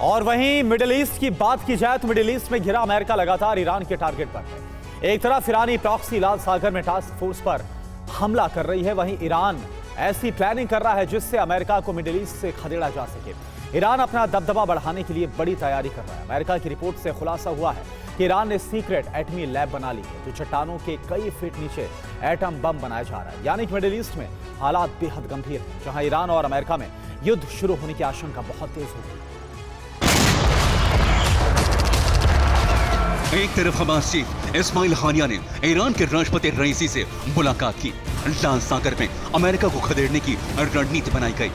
और वहीं middle east की बात की जाए तो मिडिल ईस्ट में घिरा अमेरिका लगातार ईरान के टारगेट पर है। एक तरफ ईरानी प्रॉक्सी लाल सागर में टास्क फोर्स पर हमला कर रही है, वहीं ईरान ऐसी प्लानिंग कर रहा है जिससे अमेरिका को मिडिल ईस्ट से खदेड़ा जा सके। ईरान अपना दबदबा बढ़ाने के लिए बड़ी तैयारी कर रहा है। अमेरिका की रिपोर्ट से खुलासा हुआ है कि ईरान ने सीक्रेट एटमी लैब बना ली है, जो चट्टानों के कई फीट नीचे एटम बम बनाया जा रहा है। यानी कि मिडिल ईस्ट में हालात बेहद गंभीर हैं, जहां ईरान और अमेरिका में युद्ध शुरू होने की आशंका बहुत तेज हो गई। एक तरफ हमास चीफ इस्माइल हानिया ने ईरान के राष्ट्रपति रईसी से मुलाकात की। लाल सागर में अमेरिका को खदेड़ने की रणनीति बनाई गई।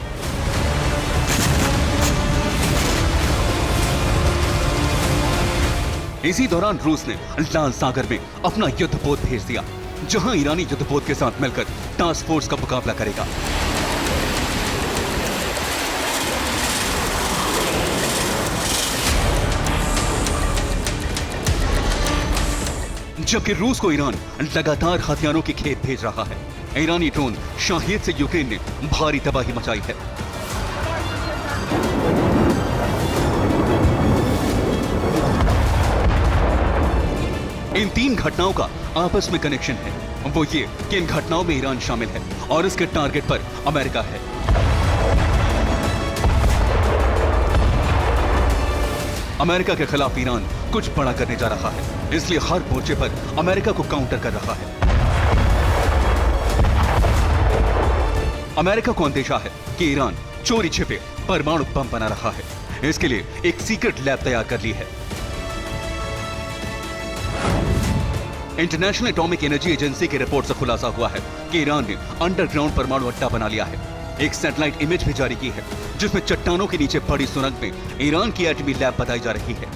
इसी दौरान रूस ने लाल सागर में अपना युद्धपोत भेज दिया, जहां ईरानी युद्धपोत के साथ मिलकर टास्क फोर्स का मुकाबला करेगा। जबकि रूस को ईरान लगातार हथियारों की खेप भेज रहा है। ईरानी ड्रोन शाहिद से यूक्रेन ने भारी तबाही मचाई है। इन तीन घटनाओं का आपस में कनेक्शन है, वो ये कि इन घटनाओं में ईरान शामिल है और इसके टारगेट पर अमेरिका है। अमेरिका के खिलाफ ईरान कुछ बड़ा करने जा रहा है, इसलिए हर मोर्चे पर अमेरिका को काउंटर कर रहा है। अमेरिका को अंदेशा है कि ईरान चोरी छिपे परमाणु बम बना रहा है। इसके लिए एक सीक्रेट लैब तैयार कर ली है। इंटरनेशनल एटॉमिक एनर्जी एजेंसी की रिपोर्ट से खुलासा हुआ है कि ईरान ने अंडरग्राउंड परमाणु अड्डा बना लिया है। एक सैटेलाइट इमेज भी जारी की है, जिसमें चट्टानों के नीचे बड़ी सुरंग में ईरान की एटमी लैब बताई जा रही है।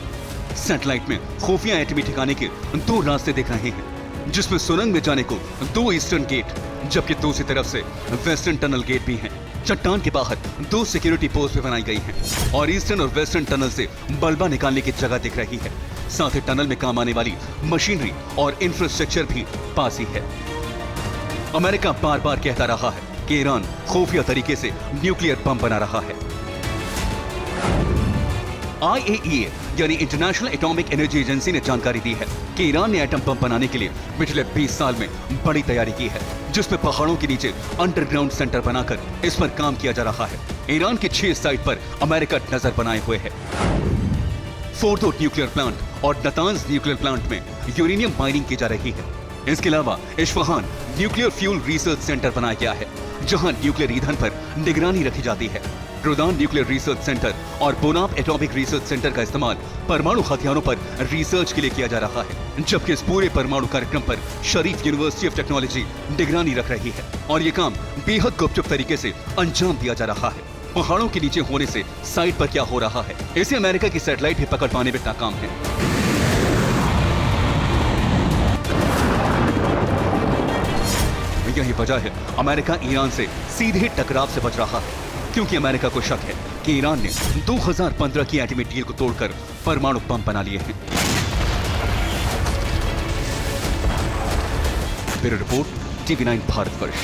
सैटेलाइट में खुफिया एटमी ठिकाने के दो रास्ते दिख रहे हैं, जिसमें सुरंग में जाने को दो ईस्टर्न गेट, जबकि दूसरी तरफ से वेस्टर्न टनल गेट भी हैं। चट्टान के बाहर दो सिक्योरिटी पोस्ट भी बनाई गई हैं और ईस्टर्न और वेस्टर्न टनल से मलबा निकालने की जगह दिख रही है। साथ ही टनल में काम आने वाली मशीनरी और इंफ्रास्ट्रक्चर भी पास ही है। अमेरिका बार बार कहता रहा है कि ईरान खुफिया तरीके से न्यूक्लियर बम बना रहा है। IAEA यानी इंटरनेशनल एटॉमिक एनर्जी एजेंसी ने जानकारी दी है कि ईरान ने एटम बम बनाने के लिए पिछले 20 साल में बड़ी तैयारी की है, जिसमें पहाड़ों के नीचे अंडरग्राउंड सेंटर बनाकर इस पर काम किया जा रहा है। ईरान की 6 साइट पर अमेरिका नजर बनाए हुए है। फोर्दो न्यूक्लियर प्लांट और नतांज न्यूक्लियर प्लांट में यूरेनियम माइनिंग की जा रही है। इसके अलावा Isfahan nuclear fuel research centre बनाया गया है, जहां न्यूक्लियर ईंधन पर निगरानी रखी जाती है। रुदान न्यूक्लियर रिसर्च सेंटर और बोनाप एटॉमिक रिसर्च सेंटर का इस्तेमाल परमाणु हथियारों पर रिसर्च के लिए किया जा रहा है, जबकि इस पूरे परमाणु कार्यक्रम पर शरीफ यूनिवर्सिटी ऑफ टेक्नोलॉजी निगरानी रख रही है और ये काम बेहद गुपचुप तरीके से अंजाम दिया जा रहा है। पहाड़ों के नीचे होने से साइट पर क्या हो रहा है, इसे अमेरिका की सैटेलाइट भी पकड़ पाने में नाकाम है। यही वजह है अमेरिका ईरान से सीधे टकराव से बच रहा है, क्योंकि अमेरिका को शक है कि ईरान ने 2015 की एटमी डील को तोड़कर परमाणु बम बना लिए हैं। Bureau report, TV9 Bharatvarsh.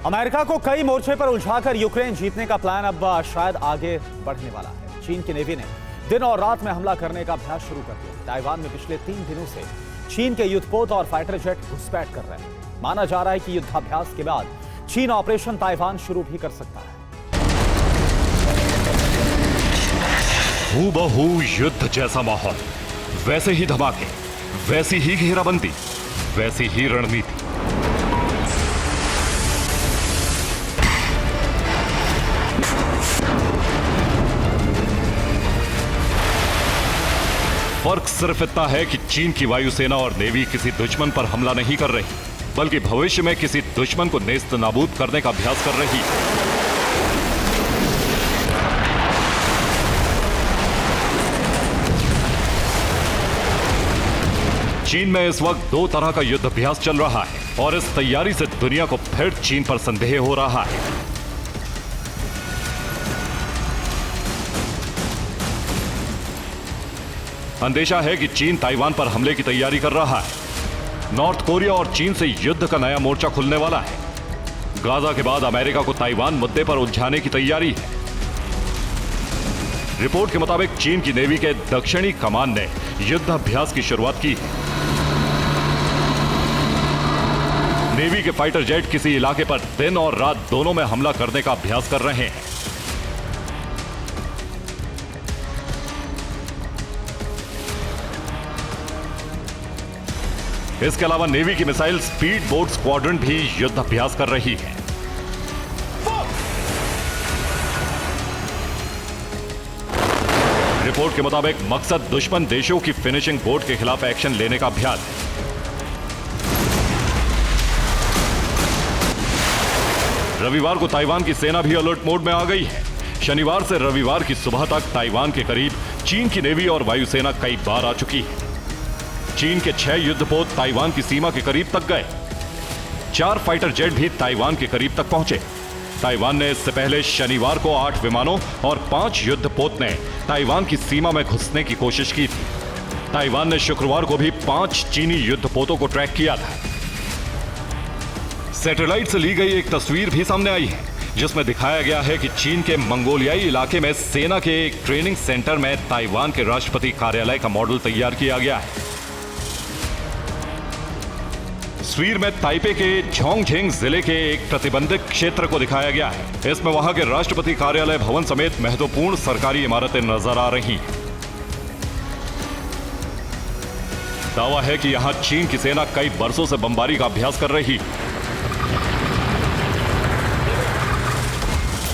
America को कई मोर्चे पर उलझाकर यूक्रेन जीतने का प्लान अब शायद आगे बढ़ने वाला है। चीन की नेवी ने दिन और रात में हमला करने का अभ्यास शुरू कर दिया। ताइवान में पिछले 3 दिनों से चीन के युद्धपोत और फाइटर जेट घुसपैठ कर रहे हैं। माना जा रहा है कि युद्धाभ्यास के बाद चीन ऑपरेशन ताइवान शुरू भी कर सकता है। हूबहू युद्ध जैसा माहौल, वैसे ही धमाके, वैसी ही घेराबंदी, वैसी ही रणनीति। फर्क सिर्फ इतना है कि चीन की वायुसेना और नेवी किसी दुश्मन पर हमला नहीं कर रही, बल्कि भविष्य में किसी दुश्मन को नेस्त नाबूद करने का अभ्यास कर रही है। चीन में इस वक्त 2 तरह का युद्ध अभ्यास चल रहा है और इस तैयारी से दुनिया को फिर चीन पर संदेह हो रहा है। अंदेशा है कि चीन ताइवान पर हमले की तैयारी कर रहा है। नॉर्थ कोरिया और चीन से युद्ध का नया मोर्चा खुलने वाला है। गाजा के बाद अमेरिका को ताइवान मुद्दे पर उलझाने की तैयारी है। रिपोर्ट के मुताबिक चीन की नेवी के दक्षिणी कमान ने युद्ध अभ्यास की शुरुआत की। नेवी के फाइटर जेट किसी इलाके पर दिन और रात दोनों में हमला करने का अभ्यास कर रहे हैं। इसके अलावा नेवी की मिसाइल स्पीड बोट स्क्वाड्रन भी युद्ध अभ्यास कर रही है। रिपोर्ट के मुताबिक मकसद दुश्मन देशों की फिनिशिंग बोट के खिलाफ एक्शन लेने का अभ्यास है। रविवार को ताइवान की सेना भी अलर्ट मोड में आ गई है। शनिवार से रविवार की सुबह तक ताइवान के करीब चीन की नेवी और वायुसेना कई बार आ चुकी है। चीन के 6 युद्धपोत ताइवान की सीमा के करीब तक गए। 4 फाइटर जेट भी ताइवान के करीब तक पहुंचे। ताइवान ने इससे पहले शनिवार को 8 विमानों और 5 युद्धपोत ने ताइवान की सीमा में घुसने की कोशिश की थी। ताइवान ने शुक्रवार को भी 5 चीनी युद्धपोतों को ट्रैक किया था। सैटेलाइट से ली गई एक तस्वीर भी सामने आई है, जिसमें दिखाया गया है कि चीन के मंगोलियाई इलाके में सेना के एक ट्रेनिंग सेंटर में ताइवान के राष्ट्रपति कार्यालय का मॉडल तैयार किया गया है। तस्वीर में ताइपे के झोंगझेंग जिले के एक प्रतिबंधित क्षेत्र को दिखाया गया है। इसमें वहां के राष्ट्रपति कार्यालय भवन समेत महत्वपूर्ण सरकारी इमारतें नजर आ रही हैं। दावा है कि यहां चीन की सेना कई बरसों से बमबारी का अभ्यास कर रही है।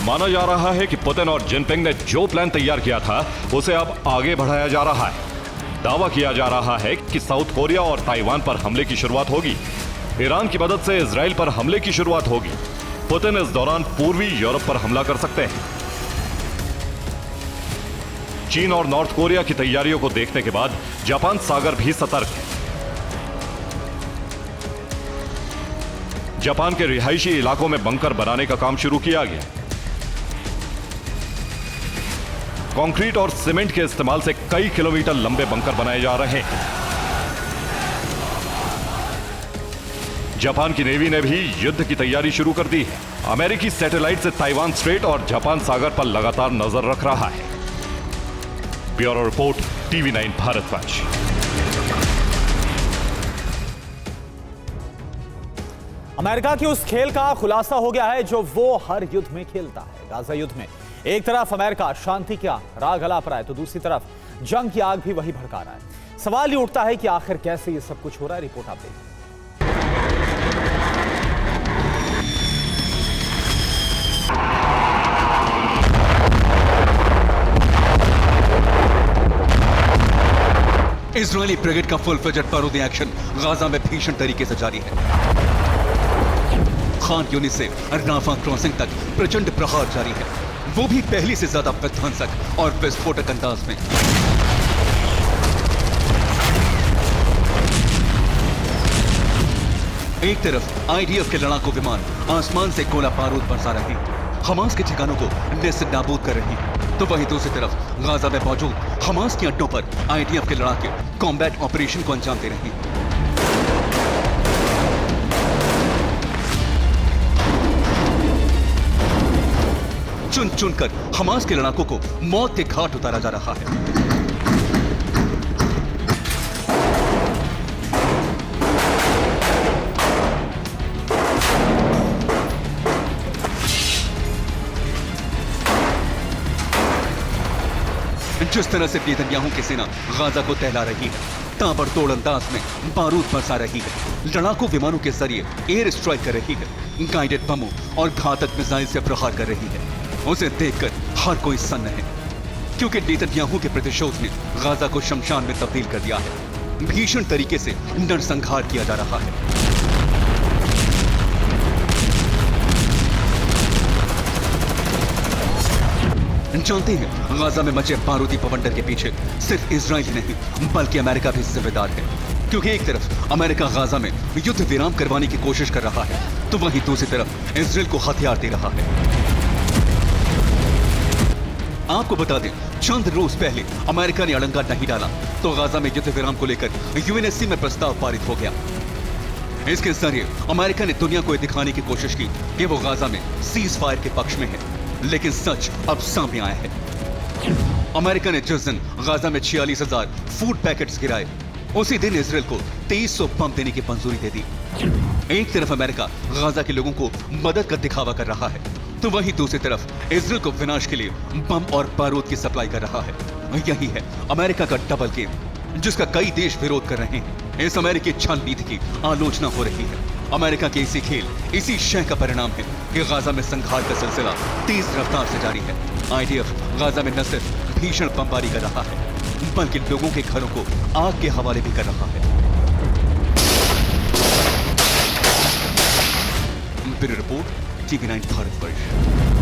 माना जा रहा है कि पुतिन और जिनपिंग ने जो प्लान तैयार किया था उसे अब आगे बढ़ाया जा रहा है। दावा किया जा रहा है कि साउथ कोरिया और ताइवान पर हमले की शुरुआत होगी। ईरान की मदद से इजराइल पर हमले की शुरुआत होगी। पुतिन इस दौरान पूर्वी यूरोप पर हमला कर सकते हैं। चीन और नॉर्थ कोरिया की तैयारियों को देखने के बाद जापान सागर भी सतर्क है। जापान के रिहायशी इलाकों में बंकर बनाने का काम शुरू किया गया। कंक्रीट और सीमेंट के इस्तेमाल से कई किलोमीटर लंबे बंकर बनाए जा रहे हैं। जापान की नेवी ने भी युद्ध की तैयारी शुरू कर दी है। अमेरिकी सैटेलाइट से ताइवान स्ट्रेट और जापान सागर पर लगातार नजर रख रहा है। Bureau report, TV9 भारतवंश। अमेरिका की उस खेल का खुलासा हो गया है जो वो हर युद्ध में खेलता है। गाजा युद्ध में एक तरफ अमेरिका शांति का राग अलाप रहा है, तो दूसरी तरफ जंग की आग भी वही भड़का रहा है। सवाल ये उठता है कि आखिर कैसे ये सब कुछ हो रहा है। रिपोर्ट आप देखिए। इजरायली ब्रिगेड का फुल फ्लेजेड बारूदी एक्शन गाजा में भीषण तरीके से जारी है। खान यूनिस से राफा क्रॉसिंग तक प्रचंड प्रहार जारी है, वो भी पहली से ज्यादा विध्वंसक और विस्फोटक अंदाज में। एक तरफ आईडीएफ के लड़ाकू विमान आसमान से गोला बारूद बरसा रहे हैं, हमास के ठिकानों को नेस्त नाबूद कर रही है, तो वहीं दूसरी तरफ गाजा में मौजूद हमास के अड्डों पर आईडीएफ के लड़ाके कॉम्बैट ऑपरेशन को अंजाम दे रहे हैं। चुन चुनकर हमास के लड़ाकों को मौत के घाट उतारा जा रहा है। जिस तरह से नेतन्याहू की सेना गाजा को तहला रही है, ताबड़तोड़ अंदाज में बारूद बरसा रही है, लड़ाकू विमानों के जरिए एयर स्ट्राइक कर रही है, गाइडेड बमों और घातक मिसाइल से प्रहार कर रही है, उसे देखकर हर कोई सन्न है, क्योंकि नेतन्याहू के प्रतिशोध ने गाजा को शमशान में तब्दील कर दिया है। भीषण तरीके से नरसंहार किया जा रहा है। जानते हैं, गाजा में मचे बारूदी बवंडर के पीछे सिर्फ इजराइल ही नहीं बल्कि अमेरिका भी जिम्मेदार है, क्योंकि एक तरफ अमेरिका गाजा में युद्ध विराम करवाने की कोशिश कर रहा है, तो वहीं दूसरी तरफ इजराइल को हथियार दे रहा है। आपको बता दें, चंद रोज पहले अमेरिका ने अड़ंगा नहीं डाला तो गाजा में युद्ध विराम को लेकर यूएनएससी में प्रस्ताव पारित हो गया। इसके जरिए अमेरिका ने दुनिया को यह दिखाने की कोशिश की कि वो गाजा में सीज फायर के पक्ष में है, लेकिन सच अब सामने आया है। अमेरिका ने जिस दिन गाजा में 46,000 फूड पैकेट्स गिराए, उसी दिन इजराइल को 2300 बम देने की मंजूरी दे दी। एक तरफ अमेरिका गाजा के लोगों को मदद का दिखावा कर रहा है, तो वहीं दूसरी तरफ इजराइल को विनाश के लिए बम और बारूद की सप्लाई कर रहा है। यही है अमेरिका का डबल गेम, जिसका कई देश विरोध कर रहे हैं। इस अमेरिकी छल नीति की आलोचना हो रही है। अमेरिका के इसी खेल, इसी शय का परिणाम है कि गाजा में संघार का सिलसिला तेज रफ्तार से जारी है। IDF गाजा में न सिर्फ भीषण बमबारी कर रहा है, बल्कि लोगों के घरों को आग के हवाले भी कर रहा है। Bureau report, TV9 Bharatvarsh.